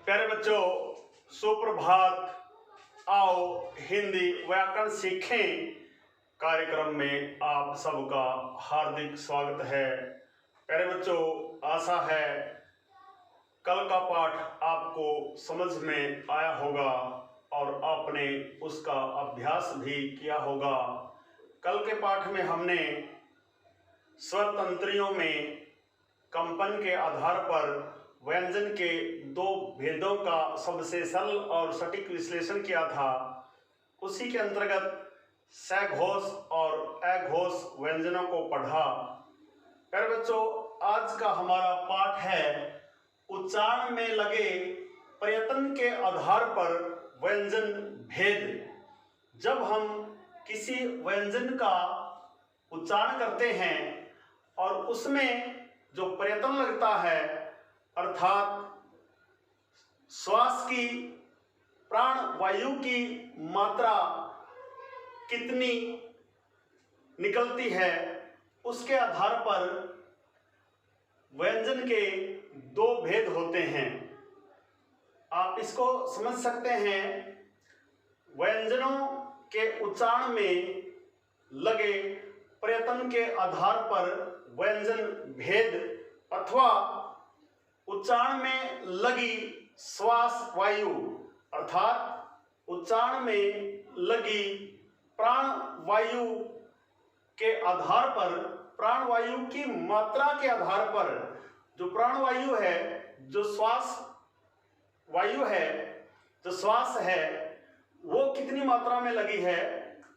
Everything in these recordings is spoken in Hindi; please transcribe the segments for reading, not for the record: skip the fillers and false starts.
प्यारे बच्चों, सुप्रभात। आओ हिंदी व्याकरण सीखें कार्यक्रम में आप सबका हार्दिक स्वागत है। प्यारे बच्चों, आशा है कल का पाठ आपको समझ में आया होगा और आपने उसका अभ्यास भी किया होगा। कल के पाठ में हमने स्वर तंत्रियों में कंपन के आधार पर व्यंजन के दो भेदों का सबसे सरल और सटीक विश्लेषण किया था। उसी के अंतर्गत सघोष और अघोष व्यंजनों को पढ़ा। प्यारे बच्चों, आज का हमारा पाठ है उच्चारण में लगे प्रयत्न के आधार पर व्यंजन भेद। जब हम किसी व्यंजन का उच्चारण करते हैं और उसमें जो प्रयत्न लगता है, अर्थात श्वास की प्राण वायु की मात्रा कितनी निकलती है, उसके आधार पर व्यंजन के दो भेद होते हैं। आप इसको समझ सकते हैं, व्यंजनों के उच्चारण में लगे प्रयत्न के आधार पर व्यंजन भेद अथवा उच्चारण में लगी श्वास वायु अर्थात उच्चारण में लगी प्राण वायु के आधार पर, प्राण वायु की मात्रा के आधार पर, जो प्राण वायु है, जो श्वास वायु है, जो श्वास है, वो कितनी मात्रा में लगी है,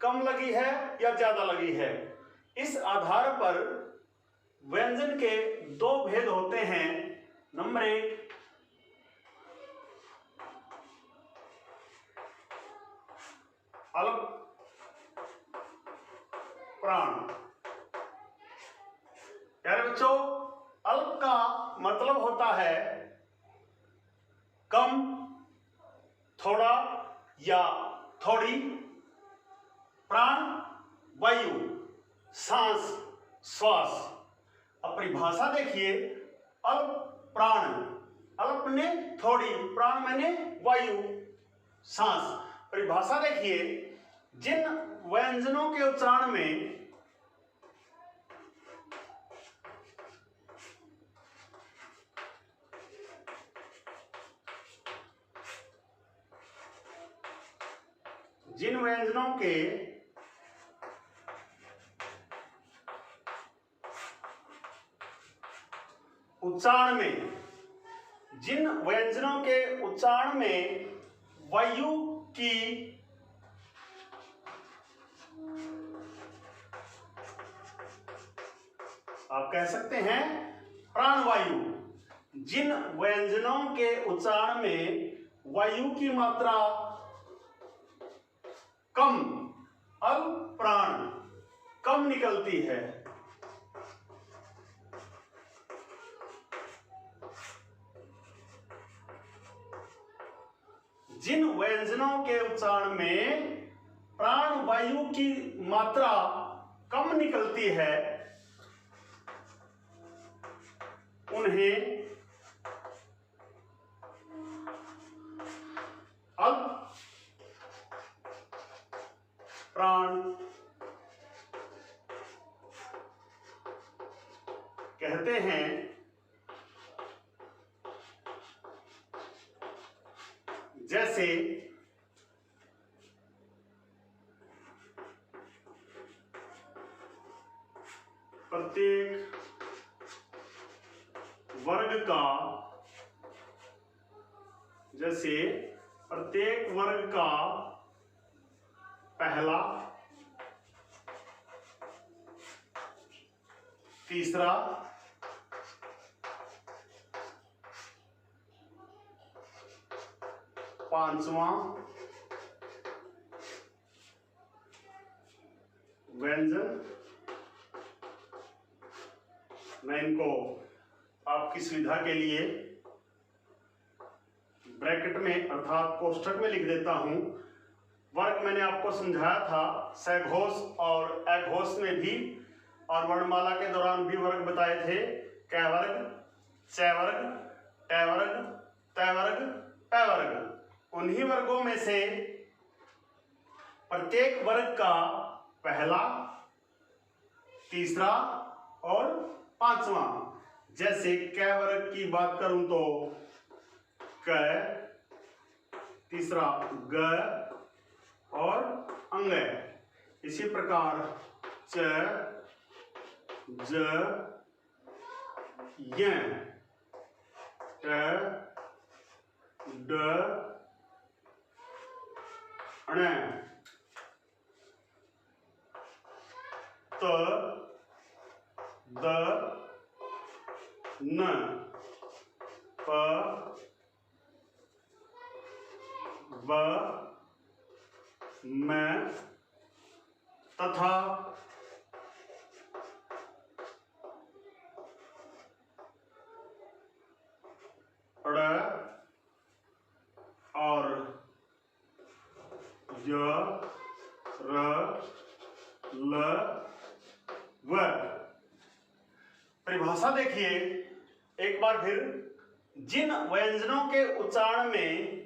कम लगी है या ज्यादा लगी है, इस आधार पर व्यंजन के दो भेद होते हैं। नंबर एक, अल्प प्राण। प्यारे बच्चों, अल्प का मतलब होता है कम, थोड़ा या थोड़ी। प्राण वायु, सांस, श्वास। अब परिभाषा देखिए, अल्प प्राण, अल्प ने थोड़ी, प्राण मैंने वायु, सांस। परिभाषा देखिए, जिन व्यंजनों के उच्चारण में जिन व्यंजनों के उच्चारण में वायु की आप कह सकते हैं प्राणवायु, जिन व्यंजनों के उच्चारण में वायु की मात्रा कम, अल्प प्राण, कम निकलती है, जिन व्यंजनों के उच्चारण में प्राण वायु की मात्रा कम निकलती है, उन्हें अल्प प्राण कहते हैं। जैसे प्रत्येक वर्ग का, जैसे प्रत्येक वर्ग का पहला, तीसरा, पांचवां व्यंजन। मैं इनको आपकी सुविधा के लिए ब्रैकेट में अर्थात कोष्ठक में लिख देता हूं। वर्ग मैंने आपको समझाया था सघोष और अघोष में भी, और वर्णमाला के दौरान भी वर्ग बताए थे। क वर्ग, च वर्ग, ट वर्ग, त वर्ग, प वर्ग। उन्हीं वर्गों में से प्रत्येक वर्ग का पहला, तीसरा और पांचवा। जैसे क वर्ग की बात करूं तो क, तीसरा ग और अंग। इसी प्रकार च, ज, य, ट, ड, ण, त, द, न, प, ब, म तथा ड़ और य, र, ल, व। परिभाषा देखिए एक बार फिर। जिन व्यंजनों के उच्चारण में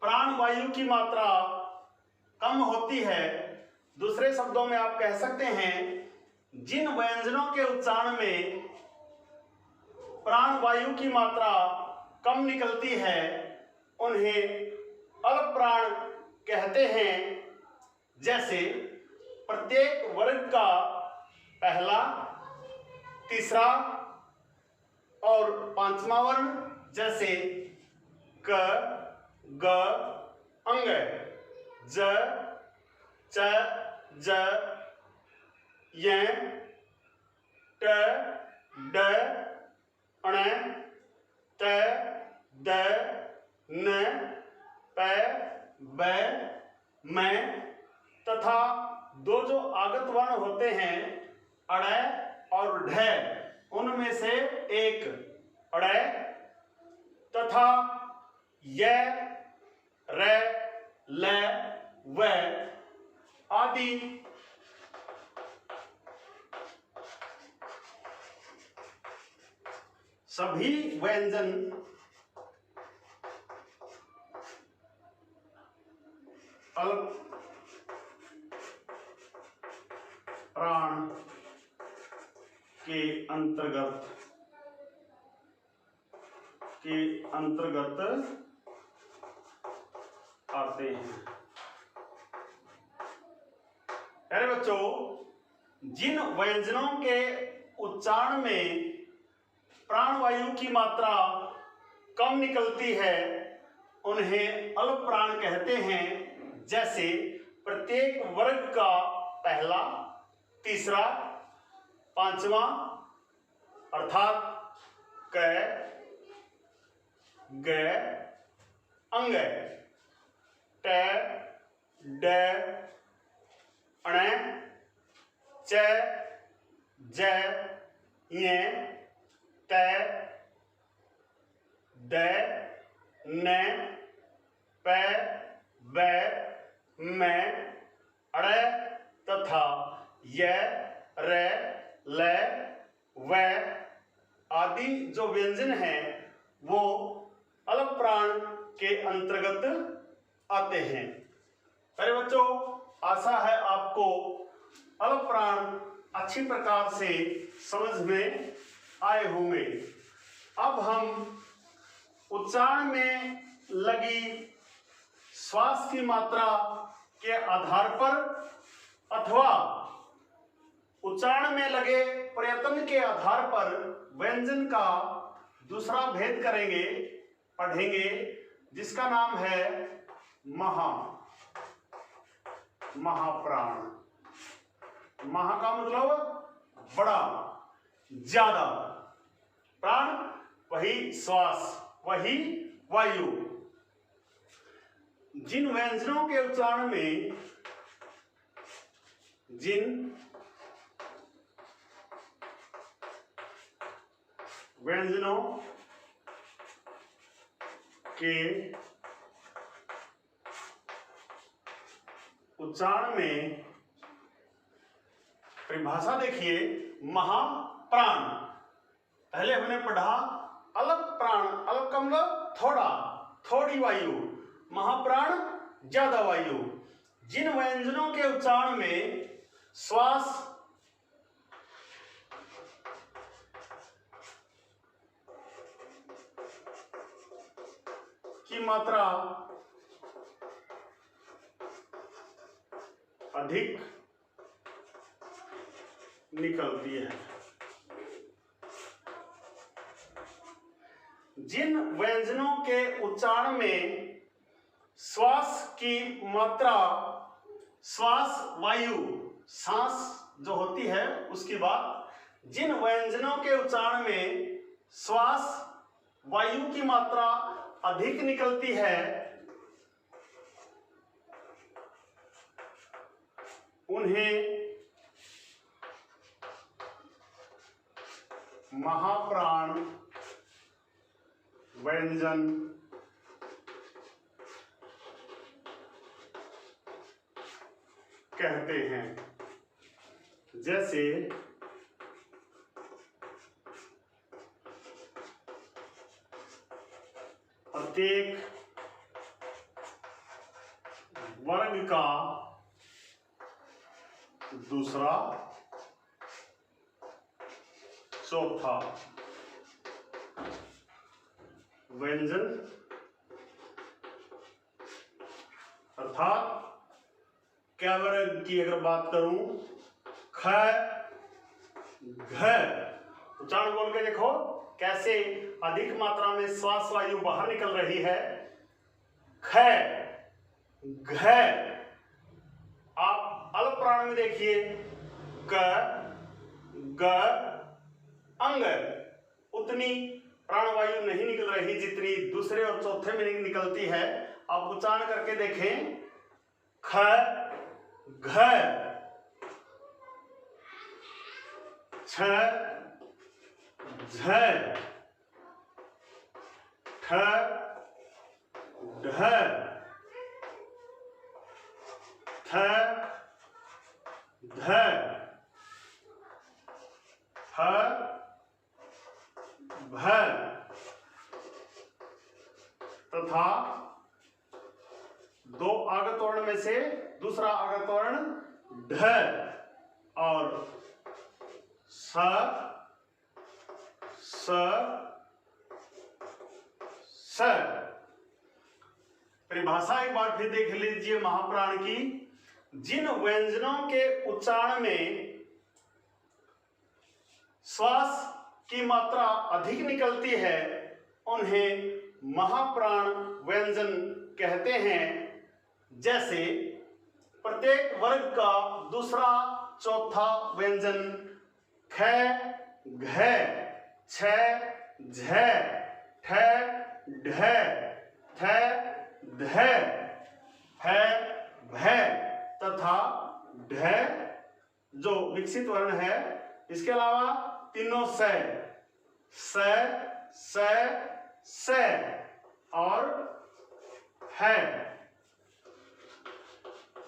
प्राण वायु की मात्रा कम होती है, दूसरे शब्दों में आप कह सकते हैं जिन व्यंजनों के उच्चारण में प्राण वायु की मात्रा कम निकलती है उन्हें अल्प प्राण कहते हैं। जैसे प्रत्येक वर्ग का पहला, तीसरा और पांचवा वर्ण। जैसे क, ग, अंग, ज, च, ज, य, ट, ड, ण, त, द, न, प, ब, म तथा दो जो आगत वर्ण होते हैं अड़ और ढ, उनमें से एक अड़ तथा य, र, ल, व आदि सभी व्यंजन अल्प प्राण के अंतर्गत आते हैं। अरे बच्चों, जिन व्यंजनों के उच्चारण में प्राण वायु की मात्रा कम निकलती है उन्हें अल्प प्राण कहते हैं। जैसे प्रत्येक वर्ग का पहला, तीसरा, पांचवा अर्थात क, ग, अंग, ट, ड, ण, च, ज, य, त, द, न, प, ब, म, अड़ तथा य, र, ल, व आदि जो व्यंजन हैं वो अल्प प्राण के अंतर्गत आते हैं। अरे बच्चों, आशा है आपको अल्प प्राण अच्छी प्रकार से समझ में आए होंगे। अब हम उच्चारण में लगी श्वास की मात्रा के आधार पर अथवा उच्चारण में लगे प्रयत्न के आधार पर व्यंजन का दूसरा भेद करेंगे, पढ़ेंगे, जिसका नाम है महाप्राण। महा का मतलब बड़ा, ज्यादा, प्राण वही श्वास, वही वायु। जिन व्यंजनों के उच्चारण में के उच्चारण में परिभाषा देखिए। पहले हमने पढ़ा अल्प प्राण, अल्प का मतलब थोड़ा, थोड़ी वायु, महाप्राण ज्यादा वायु। जिन व्यंजनों के उच्चारण में श्वास की मात्रा अधिक निकलती है, जिन व्यंजनों के उच्चारण में श्वास की मात्रा, श्वास वायु, सांस जो होती है उसकी बात, जिन व्यंजनों के उच्चारण में श्वास वायु की मात्रा अधिक निकलती है उन्हें महाप्राण व्यंजन कहते हैं। जैसे प्रत्येक वर्ग का दूसरा चौथा व्यंजन, अर्थात क्या वर्ग की अगर बात करूं, ख घ, उच्चारण बोल के देखो कैसे अधिक मात्रा में श्वास वायु बाहर निकल रही है। ख घ, आप अल्प प्राण में देखिए, क ग अंग, उतनी प्राणवायु नहीं निकल रही जितनी दूसरे और चौथे में निकलती है। आप उच्चारण करके देखें, ख घ, छ झ, ठ ढ, थ ध, फ भ, तथा दो आगत वर्ण में से दूसरा आगत वर्ण ढ और स स स। परिभाषा एक बार फिर देख लीजिए महाप्राण की। जिन व्यंजनों के उच्चारण में श्वास की मात्रा अधिक निकलती है उन्हें महाप्राण व्यंजन कहते हैं। जैसे प्रत्येक वर्ग का दूसरा चौथा व्यंजन ख घ, छ झ, ठ ढ, थ ध, फ भ तथा ढ जो विकसित वर्ण है। इसके अलावा तीनों स और है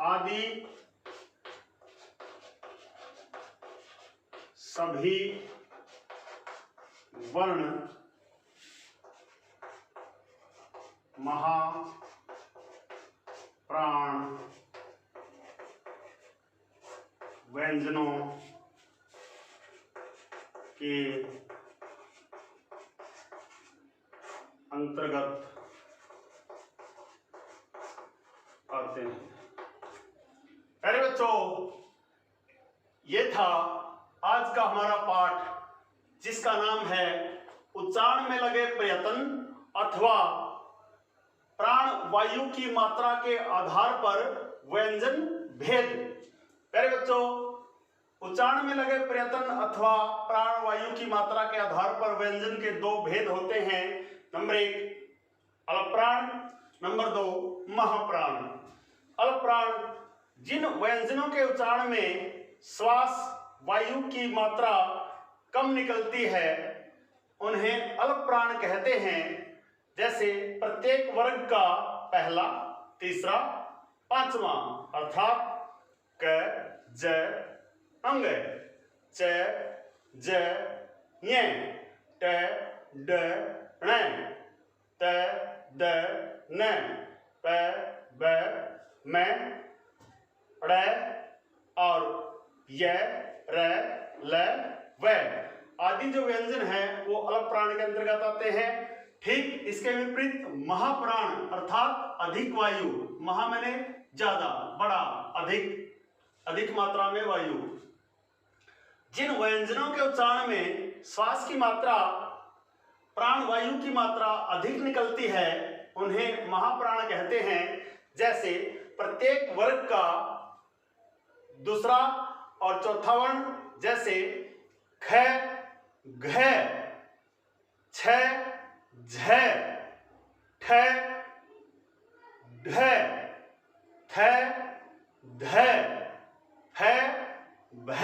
आदि सभी वर्ण महाप्राण व्यंजनों के अंतर्गत आते हैं। अरे बच्चों, ये था आज का हमारा पाठ जिसका नाम है उच्चारण में लगे प्रयत्न अथवा प्राण वायु की मात्रा के आधार पर व्यंजन भेद। प्यारे बच्चों, उच्चारण में लगे प्रयत्न अथवा प्राण वायु की मात्रा के आधार पर व्यंजन के दो भेद होते हैं। Number 1 अल्पप्राण, number 2 महाप्राण। अल्पप्राण जिन व्यंजनों के उच्चारण में श्वास वायु की मात्रा कम निकलती है उन्हें अल्पप्राण कहते हैं। जैसे प्रत्येक वर्ग का पहला, तीसरा, पांचवा, अर्थात क ज अंग, च ज ञ, ट ड ण, त द न प ब म ड़ और य र ल व आदि जो व्यंजन है वो अलग प्राण के अंतर्गत आते हैं। ठीक इसके विपरीत महाप्राण अर्थात अधिक वायु, महा माने ज्यादा, बड़ा, अधिक मात्रा में वायु, जिन व्यंजनों के उच्चारण में श्वास की मात्रा, प्राण वायु की मात्रा अधिक निकलती है उन्हें महाप्राण कहते हैं। जैसे प्रत्येक वर्ग का दूसरा और चौथा वर्ण, जैसे ख, घ, छ, झ, ठ, ढ, थ, ध, फ, भ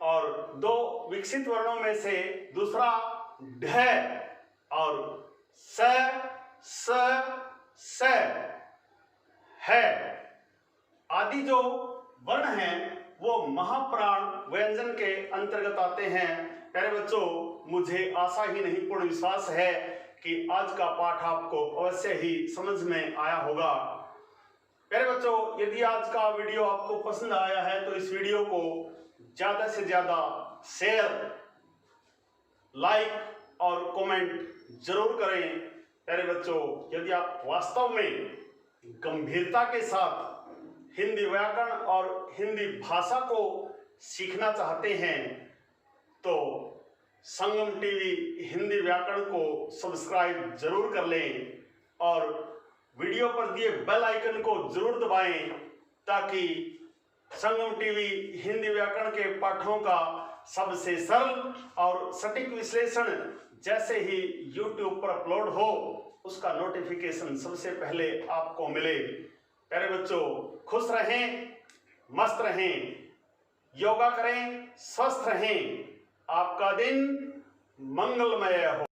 और दो विकसित वर्णों में से दूसरा ढ और स, है आदि जो वर्ण हैं वो महाप्राण व्यंजन के अंतर्गत आते हैं। प्यारे बच्चों, मुझे आशा ही नहीं पूर्ण विश्वास है कि आज का पाठ आपको अवश्य ही समझ में आया होगा। प्यारे बच्चों, यदि आज का वीडियो आपको पसंद आया है तो इस वीडियो को ज्यादा से ज्यादा शेयर, लाइक और कमेंट जरूर करें। प्यारे बच्चों, यदि आप वास्तव में गंभीरता के साथ हिंदी व्याकरण और हिंदी भाषा को सीखना चाहते हैं तो संगम टीवी हिंदी व्याकरण को सब्सक्राइब जरूर कर लें और वीडियो पर दिए बेल आइकन को जरूर दबाएं ताकि संगम टीवी हिंदी व्याकरण के पाठों का सबसे सरल और सटीक विश्लेषण जैसे ही YouTube पर अपलोड हो उसका नोटिफिकेशन सबसे पहले आपको मिले। प्यारे बच्चों, खुश रहें, मस्त रहें, योगा करें, स्वस्थ रहें, आपका दिन मंगलमय हो।